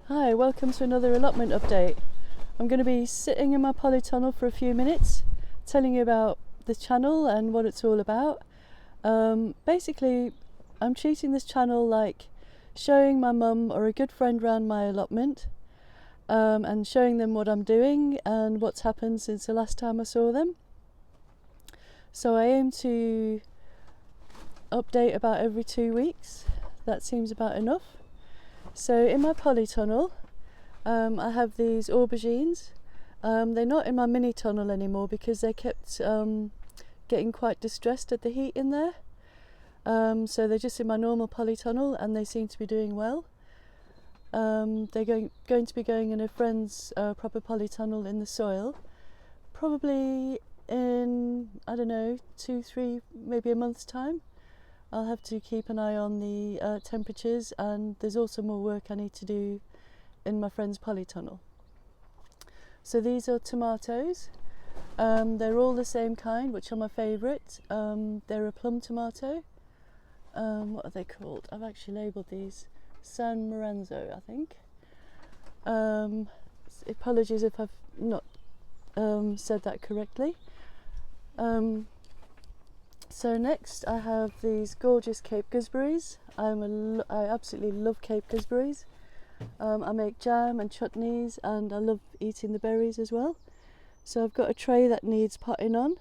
Hi, welcome to another allotment update. I'm going to be sitting in my polytunnel for a few minutes, telling you about the channel and what it's all about. Basically, I'm treating this channel like showing my mum or a good friend around my allotment, and showing them what I'm doing and what's happened since the last time I saw them. So I aim to update about every 2 weeks. That seems about enough. So in my polytunnel, I have these aubergines. They're not in my mini tunnel anymore because they kept getting quite distressed at the heat in there. So they're just in my normal polytunnel and they seem to be doing well. They're going to be going in a friend's proper polytunnel in the soil, probably in, I don't know, 2, 3, maybe a month's time. I'll have to keep an eye on the temperatures, and there's also more work I need to do in my friend's polytunnel. So these are tomatoes. They're all the same kind, which are my favourite. They're a plum tomato. What are they called? I've actually labelled these. San Maranzo, I think. Apologies if I've not said that correctly. So next I have these gorgeous Cape gooseberries. I absolutely love Cape gooseberries. I make jam and chutneys, and I love eating the berries as well. So I've got a tray that needs potting on.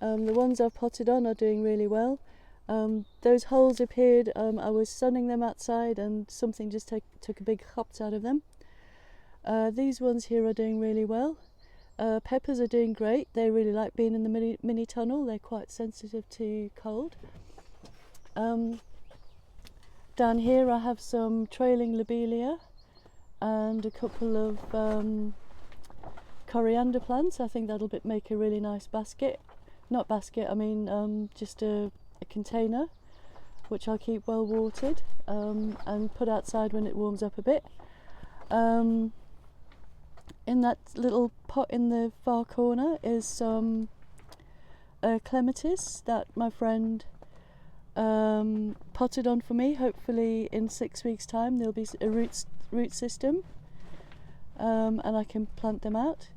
The ones I've potted on are doing really well. Those holes appeared, I was sunning them outside and something just took a big hops out of them. These ones here are doing really well. Peppers are doing great. They really like being in the mini tunnel. They're quite sensitive to cold. Down here I have some trailing lobelia and a couple of coriander plants. I think that'll make a really nice basket. Not basket, I mean just a container, which I'll keep well watered and put outside when it warms up a bit. In that little pot in the far corner is some clematis that my friend potted on for me. Hopefully in 6 weeks' time there'll be a root system, and I can plant them out.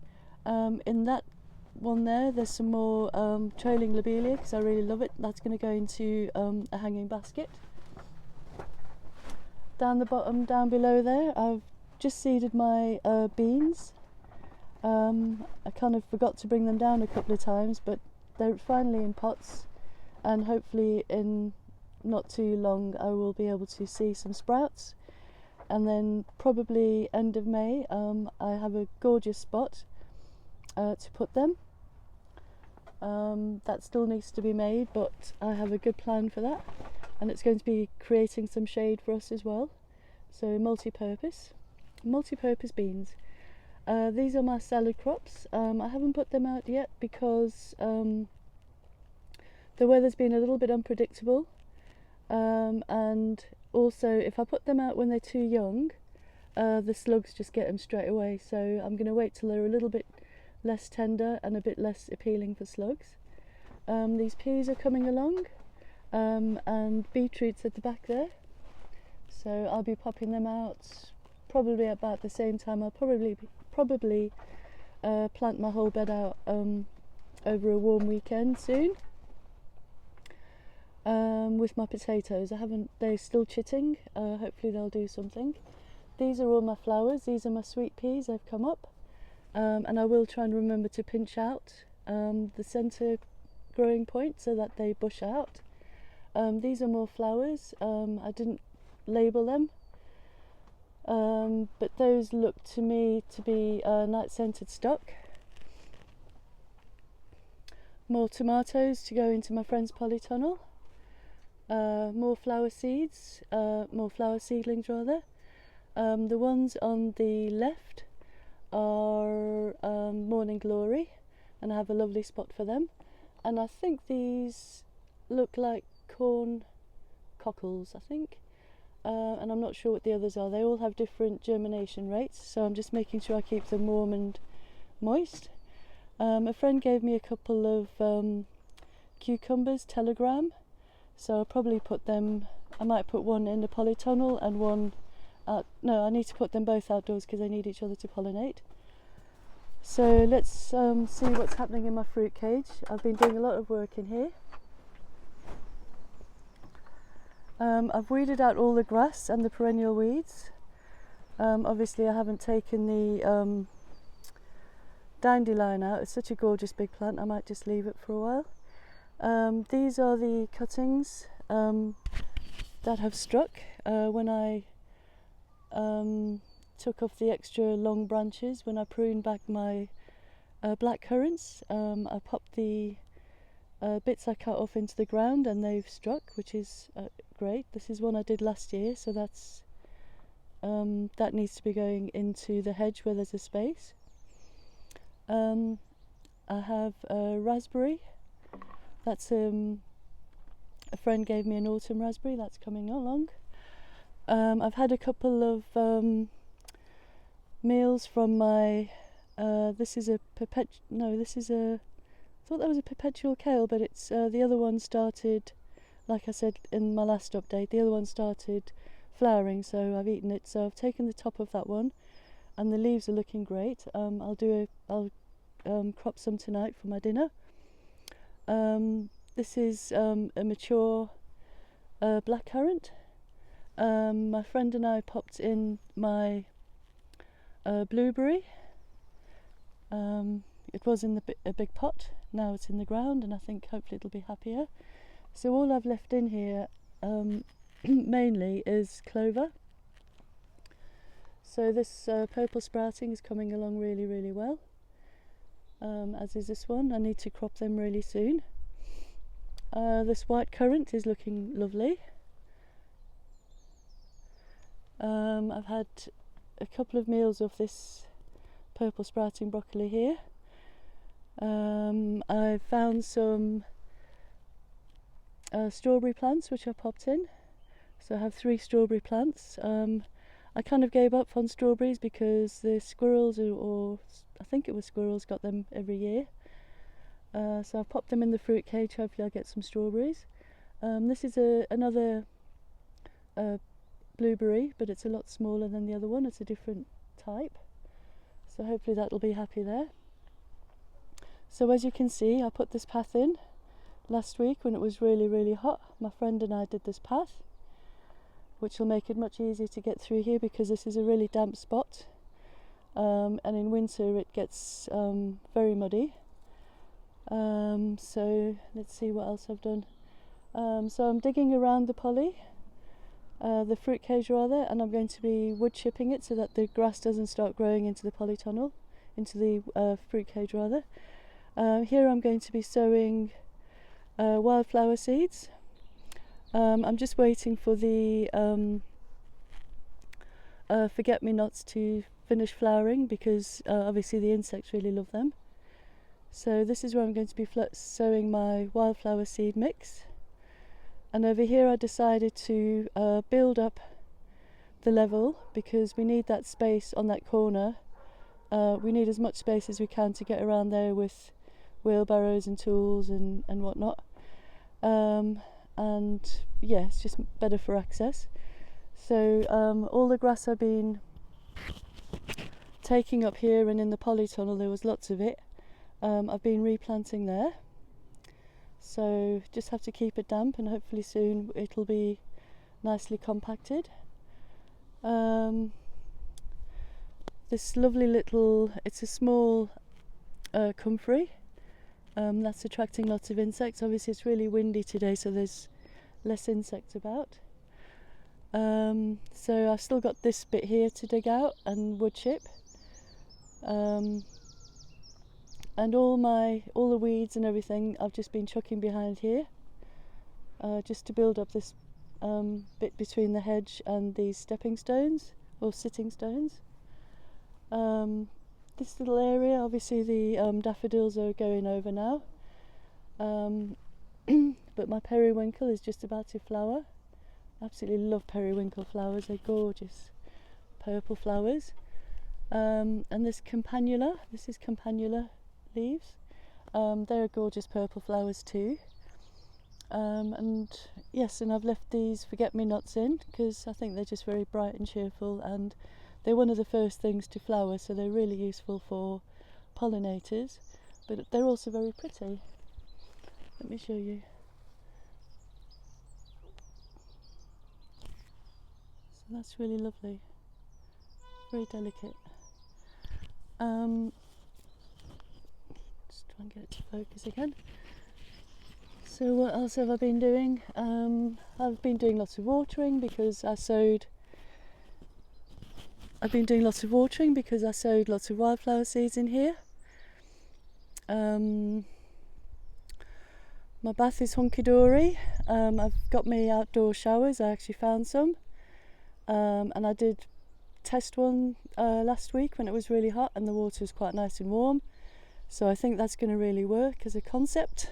In that one there's some more trailing lobelia because I really love it. That's going to go into a hanging basket. Down the bottom, down below there, I've just seeded my beans. I kind of forgot to bring them down a couple of times, but they're finally in pots, and hopefully in not too long I will be able to see some sprouts. And then probably end of May I have a gorgeous spot to put them. That still needs to be made, but I have a good plan for that, and it's going to be creating some shade for us as well. So multi-purpose beans. These are my salad crops. I haven't put them out yet because the weather's been a little bit unpredictable, and also if I put them out when they're too young, the slugs just get them straight away. So I'm going to wait till they're a little bit less tender and a bit less appealing for slugs. These peas are coming along, and beetroots at the back there. So I'll be popping them out probably about the same time. I'll probably plant my whole bed out over a warm weekend soon. With my potatoes, they're still chitting. Hopefully they'll do something. These are all my flowers. These are my sweet peas. They've come up, and I will try and remember to pinch out the centre growing point so that they bush out. These are more flowers. I didn't label them. But those look to me to be night-scented stock. More tomatoes to go into my friend's polytunnel. More flower seedlings rather. The ones on the left are Morning Glory, and I have a lovely spot for them. And I think these look like corn cockles, I think. And I'm not sure what the others are. They all have different germination rates, so I'm just making sure I keep them warm and moist. A friend gave me a couple of cucumbers, Telegram, so I'll probably put them, I might put one in the polytunnel and one no, I need to put them both outdoors because they need each other to pollinate. So let's see what's happening in my fruit cage. I've been doing a lot of work in here. I've weeded out all the grass and the perennial weeds. Obviously I haven't taken the dandelion out. It's such a gorgeous big plant, I might just leave it for a while. These are the cuttings that have struck when I took off the extra long branches when I pruned back my black currants. I popped the bits I cut off into the ground and they've struck, which is great. This is one I did last year, so that's that needs to be going into the hedge where there's a space. I have a raspberry. That's a friend gave me an autumn raspberry. That's coming along. I've had a couple of meals from my. This is a I thought that was a perpetual kale, but it's the other one started, like I said in my last update, the other one started flowering, so I've eaten it. So I've taken the top of that one, and the leaves are looking great. I'll crop some tonight for my dinner. This is a mature blackcurrant. My friend and I popped in my blueberry. It was in a big pot, now it's in the ground, and I think hopefully it'll be happier. So all I've left in here mainly is clover. So this purple sprouting is coming along really, really well, as is this one. I need to crop them really soon. This white currant is looking lovely. I've had a couple of meals of this purple sprouting broccoli here. I found some strawberry plants which I popped in, so I have 3 strawberry plants. I kind of gave up on strawberries because the squirrels, or I think it was squirrels, got them every year. So I've popped them in the fruit cage. Hopefully I'll get some strawberries. This is another blueberry, but it's a lot smaller than the other one. It's a different type, so hopefully that'll be happy there. So as you can see, I put this path in last week when it was really, really hot. My friend and I did this path, which will make it much easier to get through here because this is a really damp spot, and in winter it gets very muddy. So let's see what else I've done. So I'm digging around the the fruit cage rather, and I'm going to be wood chipping it so that the grass doesn't start growing into the polytunnel, into the fruit cage rather. Here I'm going to be sowing wildflower seeds. I'm just waiting for the forget-me-nots to finish flowering because obviously the insects really love them. So this is where I'm going to be sowing my wildflower seed mix. And over here I decided to build up the level because we need that space on that corner. We need as much space as we can to get around there with wheelbarrows and tools and whatnot. And yeah, it's just better for access. So all the grass I've been taking up here and in the polytunnel, there was lots of it. I've been replanting there. So just have to keep it damp and hopefully soon it'll be nicely compacted. This lovely little, it's a small comfrey that's attracting lots of insects. Obviously it's really windy today, so there's less insects about. So I've still got this bit here to dig out and wood chip. And all the weeds and everything I've just been chucking behind here, just to build up this bit between the hedge and these stepping stones or sitting stones. This little area, obviously the daffodils are going over now, but my periwinkle is just about to flower. Absolutely love periwinkle flowers, they're gorgeous purple flowers. And this is campanula leaves. They're gorgeous purple flowers too. And yes, and I've left these forget-me-nots in because I think they're just very bright and cheerful, and they're one of the first things to flower, so they're really useful for pollinators, but they're also very pretty. Let me show you. So that's really lovely, very delicate. Just try and get it to focus again. So what else have I been doing? I've been doing lots of watering because I sowed lots of wildflower seeds in here. My bath is hunky-dory. I've got my outdoor showers. I actually found some, and I did test one last week when it was really hot and the water was quite nice and warm, so I think that's going to really work as a concept.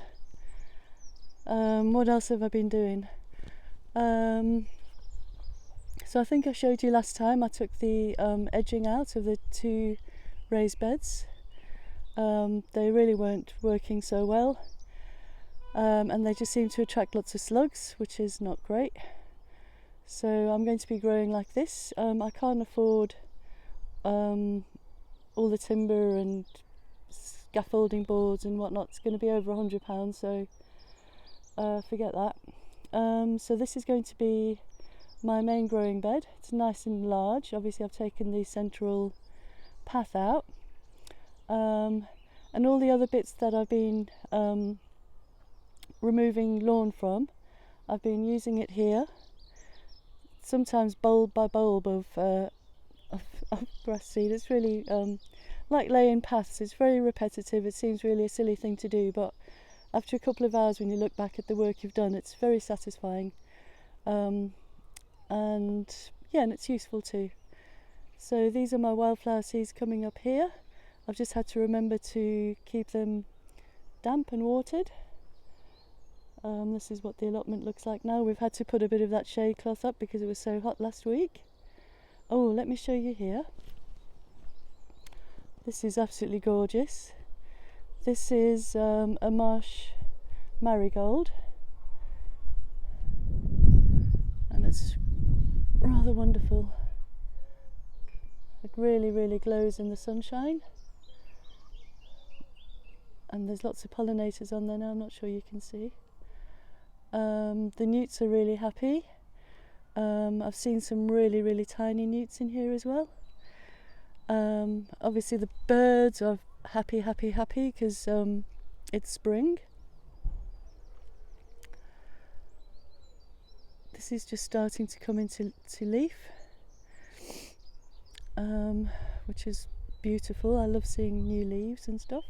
What else have I been doing? So I think I showed you last time I took the edging out of the 2 raised beds. They really weren't working so well, and they just seem to attract lots of slugs, which is not great. So I'm going to be growing like this. I can't afford all the timber and scaffolding boards and whatnot. It's going to be over £100, so forget that. So this is going to be my main growing bed. It's nice and large. Obviously I've taken the central path out, and all the other bits that I've been removing lawn from, I've been using it here, sometimes bulb by bulb of grass seed. It's really like laying paths. It's very repetitive. It seems really a silly thing to do, but after a couple of hours, when you look back at the work you've done, it's very satisfying, and yeah, and it's useful too. So these are my wildflower seeds coming up here. I've just had to remember to keep them damp and watered. This is what the allotment looks like now. We've had to put a bit of that shade cloth up because it was so hot last week. Oh, let me show you here. This is absolutely gorgeous. This is a marsh marigold, and it's rather wonderful. It really, really glows in the sunshine, and there's lots of pollinators on there now. I'm not sure you can see. The newts are really happy. I've seen some really, really tiny newts in here as well. Obviously the birds are happy because it's spring. This is just starting to come into leaf, which is beautiful. I love seeing new leaves and stuff.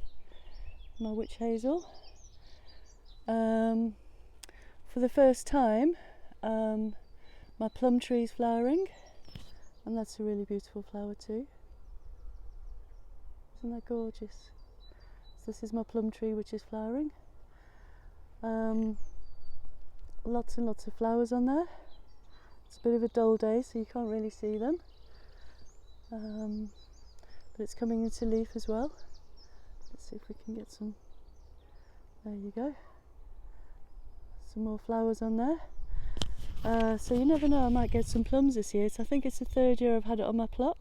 My witch hazel. For the first time, my plum tree is flowering, and that's a really beautiful flower too. Isn't that gorgeous? So this is my plum tree which is flowering. Lots and lots of flowers on there. It's a bit of a dull day, so you can't really see them, but it's coming into leaf as well. Let's see if we can get some. There you go. Some more flowers on there. So you never know, I might get some plums this year. So I think it's the 3rd year I've had it on my plot,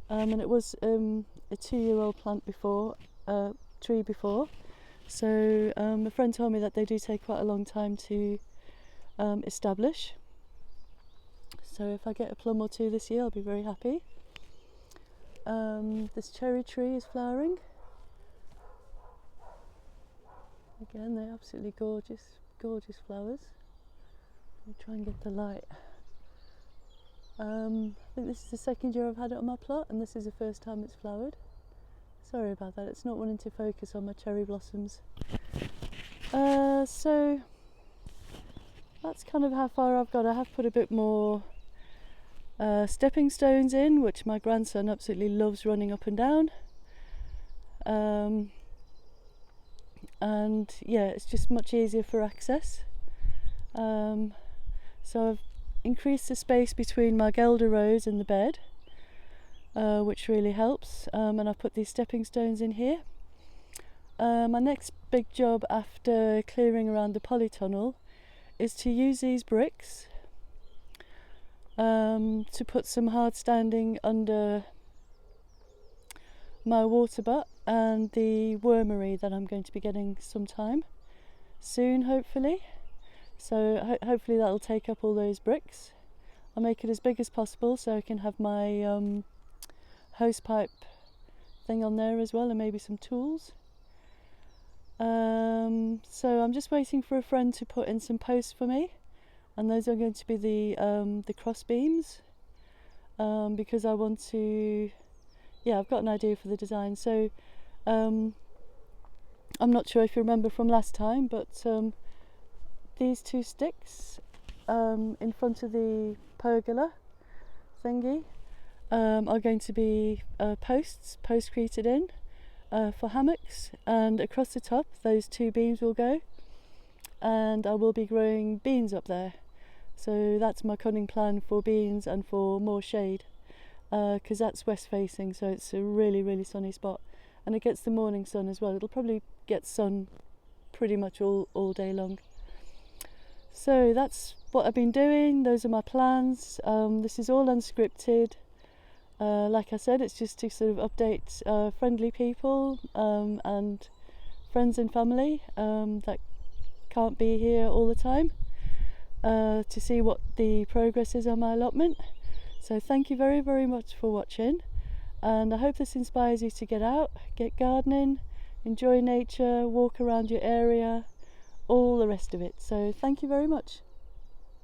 and it was a 2-year-old plant before, tree before. So a friend told me that they do take quite a long time to establish. So if I get a plum or 2 this year, I'll be very happy. This cherry tree is flowering. Again, they're absolutely gorgeous flowers. Let me try and get the light. I think this is the 2nd year I've had it on my plot, and this is the first time it's flowered. Sorry about that, it's not wanting to focus on my cherry blossoms. So that's kind of how far I've got. I have put a bit more stepping stones in, which my grandson absolutely loves running up and down. And yeah, it's just much easier for access. So I've increased the space between my Gelder rose and the bed, which really helps, and I've put these stepping stones in here. My next big job after clearing around the polytunnel is to use these bricks to put some hard standing under my water butt and the wormery that I'm going to be getting sometime soon, hopefully. So hopefully that'll take up all those bricks. I'll make it as big as possible so I can have my hose pipe thing on there as well, and maybe some tools. So I'm just waiting for a friend to put in some posts for me, and those are going to be the cross beams, because I want to, yeah, I've got an idea for the design. So I'm not sure if you remember from last time, but these two sticks in front of the pergola thingy are going to be post-created in for hammocks, and across the top those two beams will go, and I will be growing beans up there. So that's my cunning plan for beans and for more shade, because that's west facing, so it's a really sunny spot, and it gets the morning sun as well. It'll probably get sun pretty much all day long. So that's what I've been doing. Those are my plans. This is all unscripted. Like I said, it's just to sort of update friendly people and friends and family that can't be here all the time, to see what the progress is on my allotment. So thank you very much for watching, and I hope this inspires you to get out, get gardening, enjoy nature, walk around your area, all the rest of it. So thank you very much.